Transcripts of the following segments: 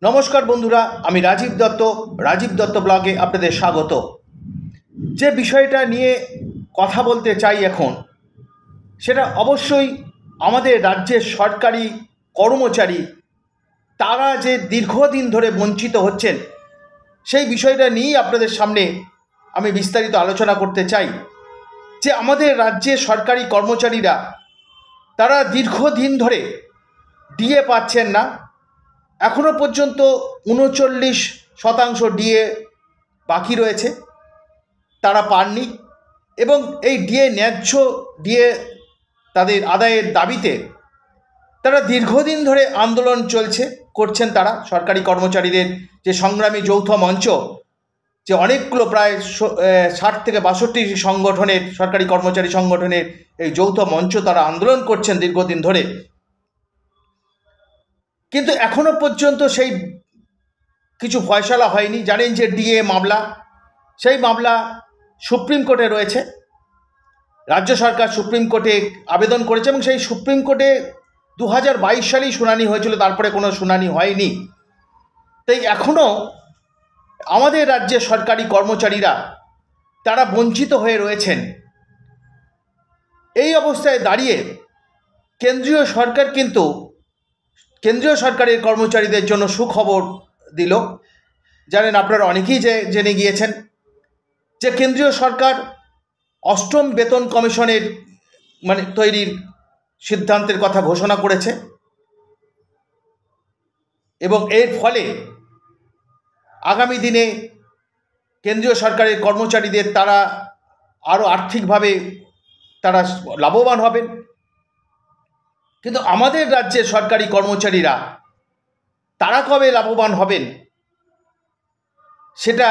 নমস্কার বন্ধুরা, আমি রাজীব দত্ত ব্লগে আপনাদের স্বাগত। যে বিষয়টা নিয়ে কথা বলতে চাই এখন, সেটা অবশ্যই আমাদের রাজ্যের সরকারি কর্মচারী তারা যে দীর্ঘদিন ধরে বঞ্চিত হচ্ছেন, সেই বিষয়টা নিয়েই আপনাদের সামনে আমি বিস্তারিত আলোচনা করতে চাই। যে আমাদের রাজ্যের সরকারি কর্মচারীরা তারা দীর্ঘদিন ধরে ডিএ পাচ্ছেন না। এখনও পর্যন্ত 39% ডিএ বাকি রয়েছে, তারা পাননি। এবং এই ন্যায্য ডিএ তাদের আদায়ের দাবিতে তারা দীর্ঘদিন ধরে আন্দোলন করছেন। তারা সরকারি কর্মচারীদের যে সংগ্রামী যৌথ মঞ্চ, যে অনেকগুলো প্রায় 60 থেকে 62 সংগঠনের, সরকারি কর্মচারী সংগঠনের এই যৌথ মঞ্চ, তারা আন্দোলন করছেন দীর্ঘদিন ধরে। কিন্তু এখনো পর্যন্ত সেই কিছু ফয়সালা হয়নি। জানেন যে ডিএ মামলা, সেই মামলা সুপ্রিম কোর্টে রয়েছে। রাজ্য সরকার সুপ্রিম কোর্টে আবেদন করেছে এবং সেই সুপ্রিম কোর্টে 2022 সালেই শুনানি হয়েছিল, তারপরে কোনো শুনানি হয়নি। তাই এখনও আমাদের রাজ্যের সরকারি কর্মচারীরা তারা বঞ্চিত হয়ে রয়েছেন। এই অবস্থায় দাঁড়িয়ে কেন্দ্রীয় সরকার কিন্তু কেন্দ্রীয় সরকারের কর্মচারীদের জন্য সুখবর দিল। জানেন, আপনারা অনেকেই জেনে গিয়েছেন যে কেন্দ্রীয় সরকার 8ম বেতন কমিশনের তৈরির সিদ্ধান্তের কথা ঘোষণা করেছে এবং এর ফলে আগামী দিনে কেন্দ্রীয় সরকারের কর্মচারীদের তারা আরও আর্থিকভাবে তারা লাভবান হবেন। কিন্তু আমাদের রাজ্যের সরকারি কর্মচারীরা তারা কবে লাভবান হবেন সেটা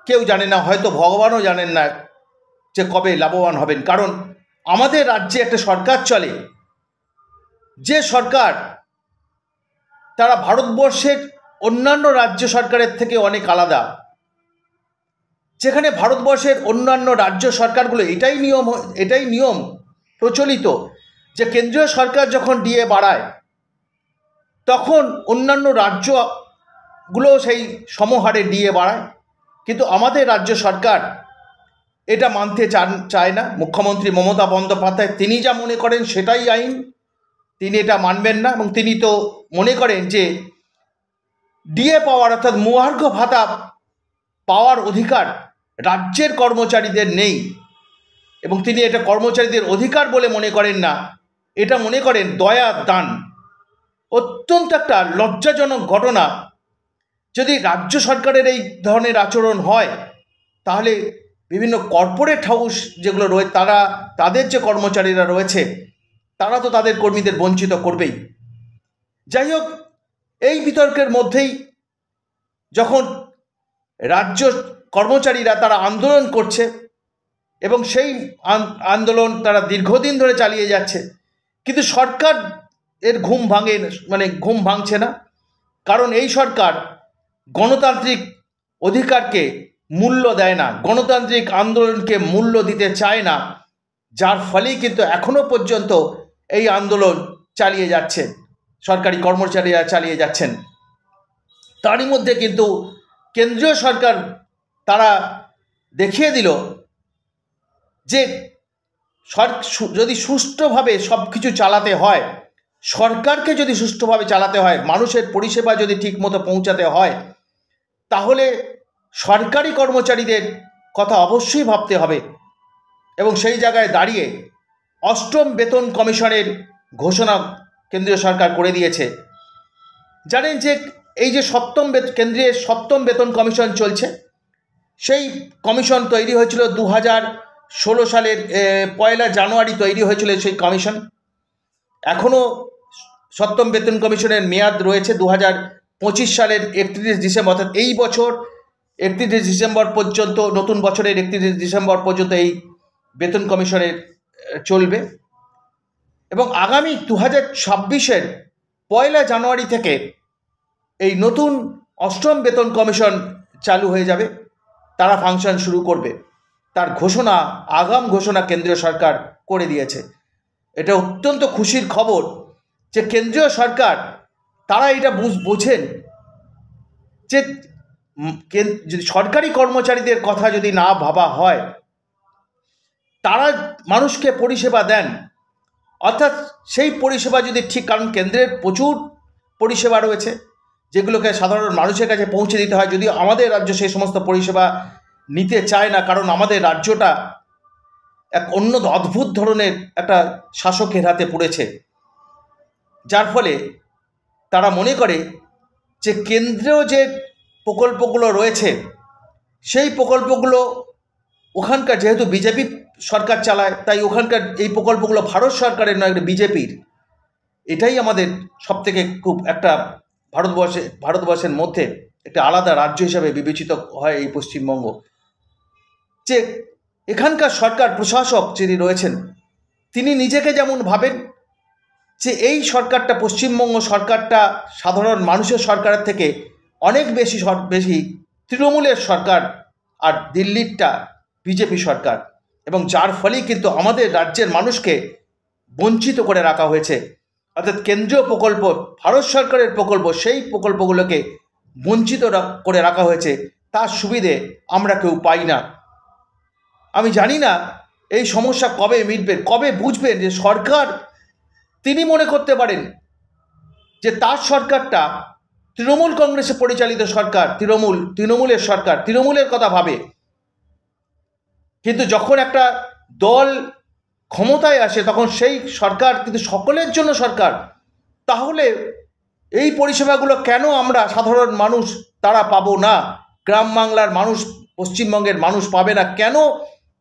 কেউ জানে না, হয়তো ভগবানও জানেন না যে কবে লাভবান হবেন। কারণ আমাদের রাজ্যে একটা সরকার চলে, যে সরকার তারা ভারতবর্ষের অন্যান্য রাজ্য সরকারের থেকে অনেক আলাদা। যেখানে ভারতবর্ষের অন্যান্য রাজ্য সরকারগুলো এটাই নিয়ম প্রচলিত যে কেন্দ্রীয় সরকার যখন ডিএ বাড়ায়, তখন অন্যান্য রাজ্যগুলো সেই সমহারে ডিএ বাড়ায়। কিন্তু আমাদের রাজ্য সরকার এটা মানতে চায় না। মুখ্যমন্ত্রী মমতা বন্দ্যোপাধ্যায় তিনি যা মনে করেন সেটাই আইন, তিনি এটা মানবেন না। এবং তিনি তো মনে করেন যে ডিএ পাওয়ার, অর্থাৎ মহার্ঘ ভাতা পাওয়ার অধিকার রাজ্যের কর্মচারীদের নেই, এবং তিনি এটা কর্মচারীদের অধিকার বলে মনে করেন না, এটা মনে করেন দয়ার দান। অত্যন্ত একটা লজ্জাজনক ঘটনা। যদি রাজ্য সরকারের এই ধরনের আচরণ হয়, তাহলে বিভিন্ন কর্পোরেট হাউস যেগুলো রয়েছে, তাদের যে কর্মচারীরা রয়েছে, তারা তো তাদের কর্মীদের বঞ্চিত করবেই। যাই হোক, এই বিতর্কের মধ্যেই যখন রাজ্য কর্মচারীরা তারা আন্দোলন করছে এবং সেই আন্দোলন তারা দীর্ঘদিন ধরে চালিয়ে যাচ্ছে, কিন্তু সরকার এর ঘুম ভাঙছে না। কারণ এই সরকার গণতান্ত্রিক অধিকারকে মূল্য দেয় না, গণতান্ত্রিক আন্দোলনকে মূল্য দিতে চায় না, যার ফলেই কিন্তু এখনো পর্যন্ত এই আন্দোলন চালিয়ে যাচ্ছে, সরকারি কর্মচারীরা চালিয়ে যাচ্ছেন। তারই মধ্যে কিন্তু কেন্দ্রীয় সরকার তারা দেখিয়ে দিল যে যদি সুষ্ঠুভাবে সব কিছু চালাতে হয়, সরকারকে যদি সুষ্ঠুভাবে চালাতে হয়, মানুষের পরিষেবা যদি ঠিকমতো পৌঁছাতে হয়, তাহলে সরকারি কর্মচারীদের কথা অবশ্যই ভাবতে হবে। এবং সেই জায়গায় দাঁড়িয়ে 8ম বেতন কমিশনের ঘোষণা কেন্দ্রীয় সরকার করে দিয়েছে। জানেন যে এই যে কেন্দ্রীয় 7ম বেতন কমিশন চলছে, সেই কমিশন তৈরি হয়েছিল 2016 সালের 1 জানুয়ারি তৈরি হয়েছিল সেই কমিশন। এখনও 7ম বেতন কমিশনের মেয়াদ রয়েছে 2025 সালের 31 ডিসেম্বর, অর্থাৎ এই বছর 31 ডিসেম্বর পর্যন্ত, নতুন বছরের 31 ডিসেম্বর পর্যন্ত এই বেতন কমিশনের চলবে। এবং আগামী 2026-এর 1 জানুয়ারি থেকে এই নতুন 8ম বেতন কমিশন চালু হয়ে যাবে, তারা ফাংশন শুরু করবে। তার আগাম ঘোষণা কেন্দ্রীয় সরকার করে দিয়েছে। এটা অত্যন্ত খুশির খবর যে কেন্দ্রীয় সরকার তারা এটা বোঝেন যে যদি সরকারি কর্মচারীদের কথা যদি না ভাবা হয়, তারা মানুষকে পরিষেবা দেন, অর্থাৎ সেই পরিষেবা যদি ঠিক, কারণ কেন্দ্রের প্রচুর পরিষেবা রয়েছে যেগুলোকে সাধারণ মানুষের কাছে পৌঁছে দিতে হয়, যদিও আমাদের রাজ্য সেই সমস্ত পরিষেবা নিতে চায় না, কারণ আমাদের রাজ্যটা এক অন্য অদ্ভুত ধরনের একটা শাসকের হাতে পড়েছে, যার ফলে তারা মনে করে যে কেন্দ্রীয় যে প্রকল্পগুলো রয়েছে সেই প্রকল্পগুলো ওখানকার, যেহেতু বিজেপি সরকার চালায়, তাই ওখানকার এই প্রকল্পগুলো ভারত সরকারের নয়, বিজেপির। এটাই আমাদের সবথেকে খুব একটা ভারতবর্ষের মধ্যে একটা আলাদা রাজ্য হিসাবে বিবেচিত হয় এই পশ্চিমবঙ্গ, যে এখানকার সরকার প্রশাসক যিনি রয়েছেন তিনি নিজেকে যেমন ভাবেন যে এই সরকারটা, পশ্চিমবঙ্গ সরকারটা সাধারণ মানুষের সরকারের থেকে অনেক বেশি তৃণমূলের সরকার, আর দিল্লিরটা বিজেপি সরকার, এবং যার ফলেই কিন্তু আমাদের রাজ্যের মানুষকে বঞ্চিত করে রাখা হয়েছে। অর্থাৎ কেন্দ্রীয় প্রকল্প, ভারত সরকারের প্রকল্প, সেই প্রকল্পগুলোকে বঞ্চিত করে রাখা হয়েছে, তার সুবিধে আমরা কেউ পাই না। আমি জানি না এই সমস্যা কবে মিটবে, কবে বুঝবেন যে সরকার, তিনি মনে করতে পারেন যে তার সরকারটা তৃণমূল কংগ্রেসে পরিচালিত সরকার, তৃণমূলের সরকার, তৃণমূলের কথা ভাবে, কিন্তু যখন একটা দল ক্ষমতায় আসে তখন সেই সরকার কিন্তু সকলের জন্য সরকার। তাহলে এই পরিষেবাগুলো কেন আমরা সাধারণ মানুষ তারা পাবো না? গ্রাম বাংলার মানুষ, পশ্চিমবঙ্গের মানুষ পাবে না, কেন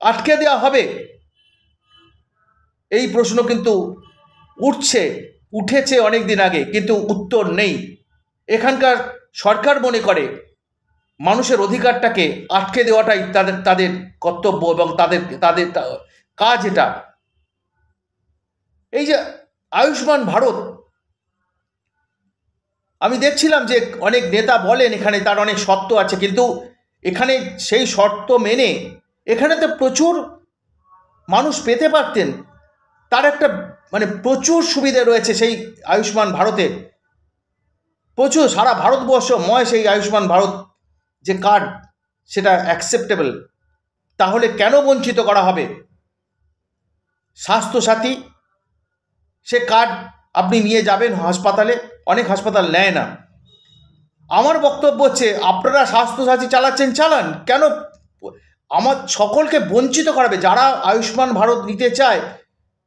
আটকে দেওয়া হবে? এই প্রশ্ন কিন্তু উঠেছে অনেক দিন আগে, কিন্তু উত্তর নেই। এখানকার সরকার মনে করে মানুষের অধিকারটাকে আটকে দেওয়াটাই তাদের কর্তব্য এবং তাদের কাজ এটা। এই যে আয়ুষ্মান ভারত, আমি দেখছিলাম যে অনেক নেতা বলেন এখানে তার অনেক শর্ত আছে, কিন্তু এখানে সেই শর্ত মেনে এখানে তো প্রচুর মানুষ পেতে পারতেন। তার একটা প্রচুর সুবিধে রয়েছে সেই আয়ুষ্মান ভারতের, প্রচুর, সারা ভারতবর্ষময় সেই আয়ুষ্মান ভারত যে কার্ড, সেটা অ্যাকসেপ্টেবল। তাহলে কেন বঞ্চিত করা হবে? স্বাস্থ্যসাথী, সে কার্ড আপনি নিয়ে যাবেন হাসপাতালে, অনেক হাসপাতাল নেয় না। আমার বক্তব্য হচ্ছে, আপনারা স্বাস্থ্যসাথী চালান, কেন আমার সকলকে বঞ্চিত করাবে? যারা আয়ুষ্মান ভারত নিতে চায়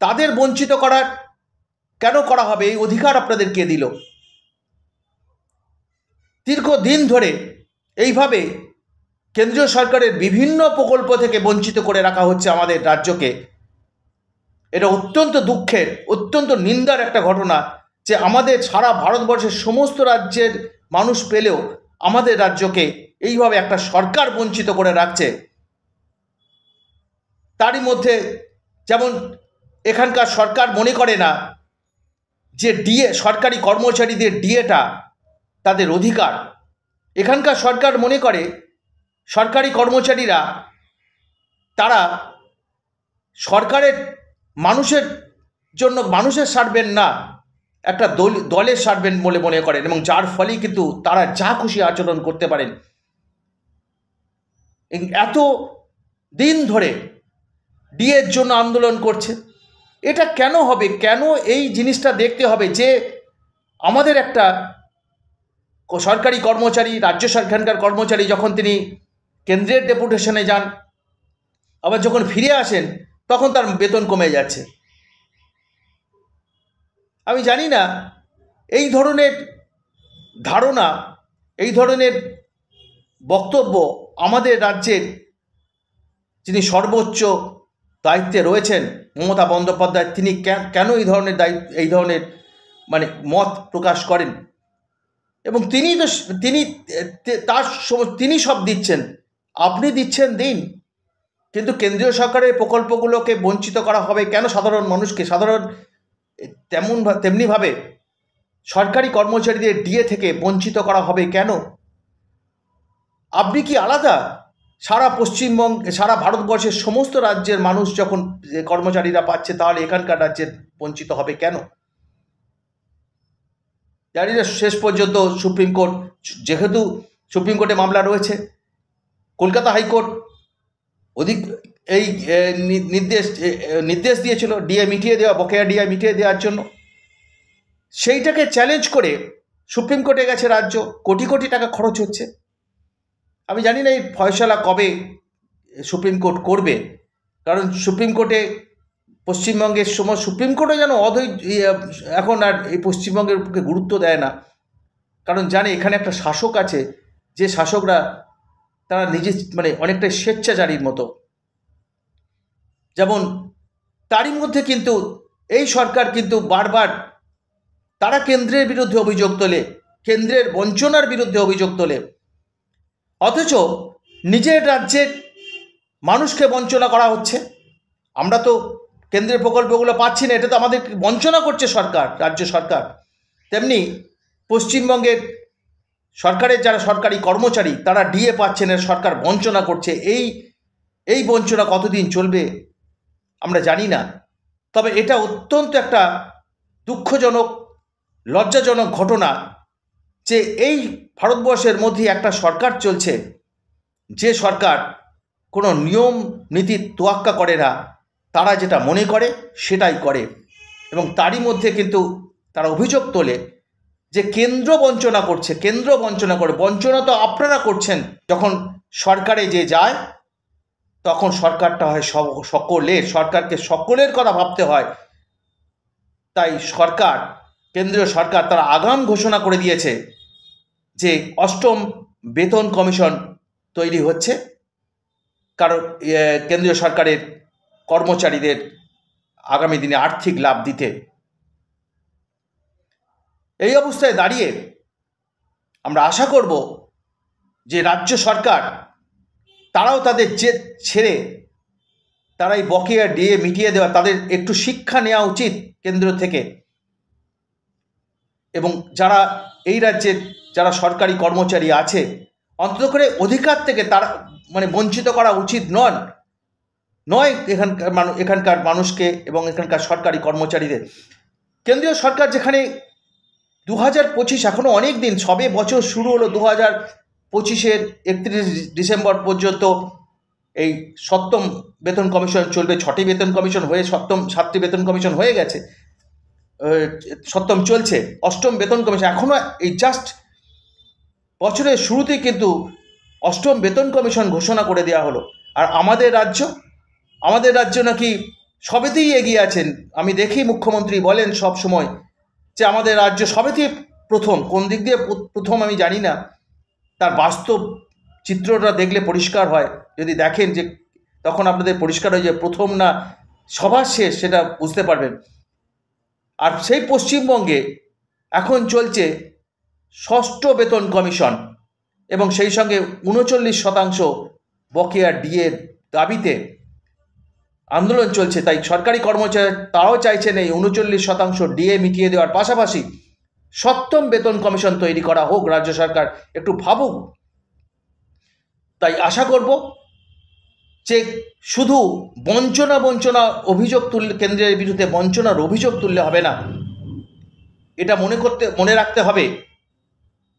তাদের বঞ্চিত কেন করা হবে? এই অধিকার আপনাদের কে দিল? দীর্ঘদিন ধরে এইভাবে কেন্দ্রীয় সরকারের বিভিন্ন প্রকল্প থেকে বঞ্চিত করে রাখা হচ্ছে আমাদের রাজ্যকে। এটা অত্যন্ত দুঃখের, অত্যন্ত নিন্দার একটা ঘটনা যে আমাদের সারা ভারতবর্ষের সমস্ত রাজ্যের মানুষ পেলেও আমাদের রাজ্যকে এইভাবে একটা সরকার বঞ্চিত করে রাখছে। তারই মধ্যে যেমন এখানকার সরকার মনে করে না যে ডিএ, সরকারি কর্মচারীদের ডিএটা তাদের অধিকার। এখানকার সরকার মনে করে সরকারি কর্মচারীরা তারা সরকারের মানুষের জন্য, মানুষের সার্ভেন্ট না, একটা দলের সার্ভেন্ট বলে মনে করেন, এবং যার ফলেই কিন্তু তারা যা খুশি আচরণ করতে পারেন। এত দিন ধরে ডিএর জন্য আন্দোলন করছে, এটা কেন হবে? কেন এই জিনিসটা দেখতে হবে যে আমাদের একটা সরকারি কর্মচারী, রাজ্য সরকারকার কর্মচারী, যখন তিনি কেন্দ্রের ডেপুটেশনে যান, আবার যখন ফিরে আসেন তখন তার বেতন কমে যাচ্ছে। আমি জানি না এই ধরনের ধারণা, এই ধরনের বক্তব্য আমাদের রাজ্যের যিনি সর্বোচ্চ দায়িত্বে রয়েছেন, মমতা বন্দ্যোপাধ্যায়, তিনি কেন এই ধরনের মত প্রকাশ করেন? এবং তিনি সব দিচ্ছেন, আপনি দিন, কিন্তু কেন্দ্রীয় সরকারের প্রকল্পগুলোকে বঞ্চিত করা হবে কেন? সাধারণ মানুষকে, তেমনিভাবে সরকারি কর্মচারীদের ডিএ থেকে বঞ্চিত করা হবে কেন? আপনি কি আলাদা? সারা পশ্চিমবঙ্গ, সারা ভারতবর্ষের সমস্ত রাজ্যের মানুষ যখন কর্মচারীরা পাচ্ছে, তাহলে এখানকার রাজ্যের বঞ্চিত হবে কেন? জানি না শেষ পর্যন্ত সুপ্রিম কোর্ট যেহেতু সুপ্রিম কোর্টে মামলা রয়েছে, কলকাতা হাইকোর্ট এই নির্দেশ দিয়েছিল ডিএ মিটিয়ে দেওয়া, বকেয়া ডিএ মিটিয়ে দেওয়ার জন্য। সেইটাকে চ্যালেঞ্জ করে সুপ্রিম কোর্টে গেছে রাজ্য, কোটি কোটি টাকা খরচ হচ্ছে। আমি জানি না এই ফয়সালা কবে সুপ্রিম কোর্ট করবে, কারণ সুপ্রিম কোর্টে পশ্চিমবঙ্গের সময় সুপ্রিম কোর্টও যেন এখন আর এই পশ্চিমবঙ্গের উপরে গুরুত্ব দেয় না, কারণ জানে এখানে একটা শাসক আছে, যে শাসকরা তারা নিজে অনেকটা স্বেচ্ছাচারীর মতো। যেমন তারই মধ্যে কিন্তু এই সরকার কিন্তু বারবার তারা কেন্দ্রের বিরুদ্ধে অভিযোগ তোলে, কেন্দ্রের বঞ্চনার বিরুদ্ধে অভিযোগ তোলে, অথচ নিজের রাজ্যের মানুষকে বঞ্চনা করা হচ্ছে। আমরা তো কেন্দ্রের প্রকল্পগুলো পাচ্ছি না, এটা তো আমাদের বঞ্চনা করছে সরকার, রাজ্য সরকার। তেমনি পশ্চিমবঙ্গের সরকারের যারা সরকারি কর্মচারী তারা ডিএ পাচ্ছেন, এর সরকার বঞ্চনা করছে। এই বঞ্চনা কতদিন চলবে আমরা জানি না, তবে এটা অত্যন্ত একটা দুঃখজনক, লজ্জাজনক ঘটনা যে এই ভারতবর্ষের মধ্যে একটা সরকার চলছে, যে সরকার কোনো নিয়ম নীতি তোয়াক্কা করে না, তারা যেটা মনে করে সেটাই করে। এবং তারই মধ্যে কিন্তু তারা অভিযোগ তোলে যে কেন্দ্র বঞ্চনা করছে, কেন্দ্র বঞ্চনা করে। বঞ্চনা তো আপনারা করছেন, যখন সরকারে যে যায় তখন সরকারটা হয় সকলের, সরকারকে সকলের কথা ভাবতে হয়। তাই সরকার, কেন্দ্রীয় সরকার তারা আগাম ঘোষণা করে দিয়েছে যে 8ম বেতন কমিশন তৈরি হচ্ছে, কারণ কেন্দ্রীয় সরকারের কর্মচারীদের আগামী দিনে আর্থিক লাভ দিতে। এই অবস্থায় দাঁড়িয়ে আমরা আশা করব যে রাজ্য সরকার তারাও তাদের জেদ ছেড়ে তারাই বকেয়া ডিএ মিটিয়ে দেওয়া, তাদের একটু শিক্ষা নেওয়া উচিত কেন্দ্র থেকে। এবং যারা এই রাজ্যের যারা সরকারি কর্মচারী আছে, অন্তত করে অধিকার থেকে তারা বঞ্চিত করা উচিত নয় এখানকার মানুষকে এবং এখানকার সরকারি কর্মচারীদের। কেন্দ্রীয় সরকার যেখানে 2025 এখনও অনেক দিন, সবে বছর শুরু হলো, 2025-এর 31 ডিসেম্বর পর্যন্ত এই 7ম বেতন কমিশন চলবে। 6টি বেতন কমিশন হয়ে 7টি বেতন কমিশন হয়ে গেছে, 7ম চলছে, 8ম বেতন কমিশন এখনও এই জাস্ট বছরের শুরুতেই কিন্তু 8ম বেতন কমিশন ঘোষণা করে দেওয়া হলো। আর আমাদের রাজ্য নাকি সবেতেই এগিয়ে আছেন। আমি দেখি মুখ্যমন্ত্রী বলেন সব সময় যে আমাদের রাজ্য সবেতেই প্রথম। কোন দিক দিয়ে প্রথম আমি জানি না, তার বাস্তব চিত্রটা দেখলে পরিষ্কার হয়। যদি দেখেন যে তখন আপনাদের পরিষ্কার হয় যে প্রথম না সবার শেষ, সেটা বুঝতে পারবেন। আর সেই পশ্চিমবঙ্গে এখন চলছে 6ষ্ঠ বেতন কমিশন এবং সেই সঙ্গে 39% বকেয়া ডিএর দাবিতে আন্দোলন চলছে। তাই সরকারি কর্মচারী তারাও চাইছেন এই 39% ডিএ মিটিয়ে দেওয়ার পাশাপাশি 7ম বেতন কমিশন তৈরি করা হোক। রাজ্য সরকার একটু ভাবুক। তাই আশা করব যে শুধু বঞ্চনা অভিযোগ তুললে, কেন্দ্রের বিরুদ্ধে বঞ্চনার অভিযোগ তুললে হবে না। এটা মনে রাখতে হবে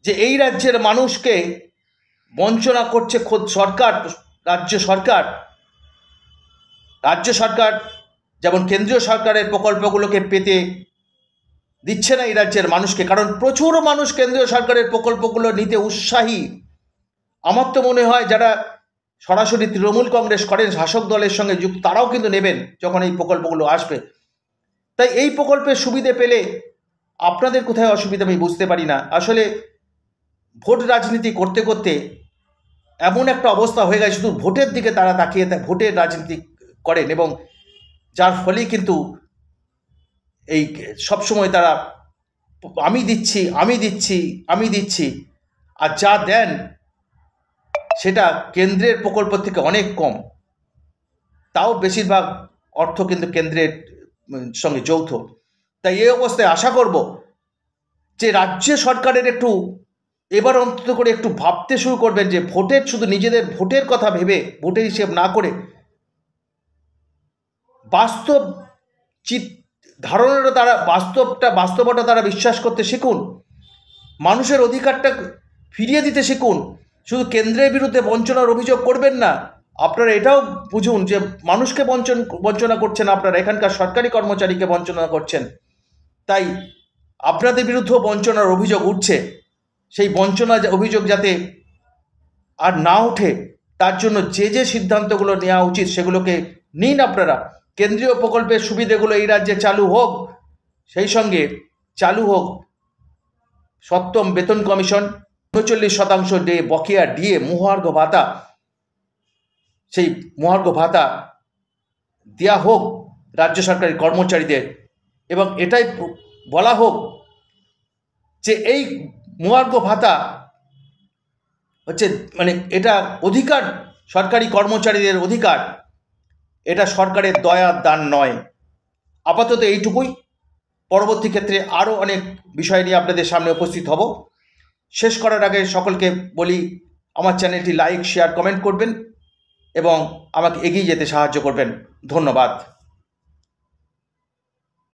যে এই রাজ্যের মানুষকে বঞ্চনা করছে খোদ সরকার, রাজ্য সরকার যেমন কেন্দ্রীয় সরকারের প্রকল্পগুলোকে পেতে দিচ্ছে না এই রাজ্যের মানুষকে, কারণ প্রচুর মানুষ কেন্দ্রীয় সরকারের প্রকল্পগুলো নিতে উৎসাহী। আমার তো মনে হয় যারা সরাসরি তৃণমূল কংগ্রেস করেন, শাসক দলের সঙ্গে যুক্ত, তারাও কিন্তু নেবেন যখন এই প্রকল্পগুলো আসবে। তাই এই প্রকল্পের সুবিধে পেলে আপনাদের কোথায় অসুবিধা আমি বুঝতে পারি না। আসলে ভোট রাজনীতি করতে করতে এমন একটা অবস্থা হয়ে গেছে, শুধু ভোটের দিকে তারা তাকিয়ে ভোটের রাজনীতি করেন, এবং যার ফলে কিন্তু এই সবসময় তারা আমি দিচ্ছি, আর যা দেন সেটা কেন্দ্রের প্রকল্প থেকে অনেক কম, তাও বেশিরভাগ অর্থ কিন্তু কেন্দ্রের সঙ্গে যৌথ। তাই এই অবস্থায় আশা করব যে রাজ্য সরকারের একটু এবার অন্তত করে একটু ভাবতে শুরু করবেন যে শুধু নিজেদের ভোটের কথা ভেবে ভোটের হিসেব না করে বাস্তব ধারণাটা তারা বাস্তবতা তারা বিশ্বাস করতে শিখুন। মানুষের অধিকারটা ফিরিয়ে দিতে শিখুন। শুধু কেন্দ্রের বিরুদ্ধে বঞ্চনার অভিযোগ করবেন না, আপনারা এটাও বুঝুন যে মানুষকে বঞ্চনা করছেন, আপনারা এখানকার সরকারি কর্মচারীকে বঞ্চনা করছেন। তাই আপনাদের বিরুদ্ধেও বঞ্চনার অভিযোগ উঠছে, সেই বঞ্চনার অভিযোগ যাতে আর না ওঠে তার জন্য যে যে সিদ্ধান্তগুলো নেওয়া উচিত সেগুলোকে নিন আপনারা। কেন্দ্রীয় প্রকল্পের সুবিধেগুলো এই রাজ্যে চালু হোক, সেই সঙ্গে চালু হোক সপ্তম বেতন কমিশন, 39% বকেয়া ডিএ মহার্ঘ ভাতা, সেই মহার্ঘ ভাতা দেওয়া হোক রাজ্য সরকারি কর্মচারীদের, এবং এটাই বলা হোক যে এই মহার্ঘ ভাতা হচ্ছে মানে এটা অধিকার, সরকারি কর্মচারীদের অধিকার, এটা সরকারের দয়ার দান নয়। আপাতত এইটুকুই। পরবর্তী ক্ষেত্রে আরও অনেক বিষয় নিয়ে আপনাদের সামনে উপস্থিত হব। শেষ করার আগে সকলকে বলি, আমার চ্যানেলটি লাইক, শেয়ার, কমেন্ট করবেন এবং আমাকে এগিয়ে যেতে সাহায্য করবেন। ধন্যবাদ।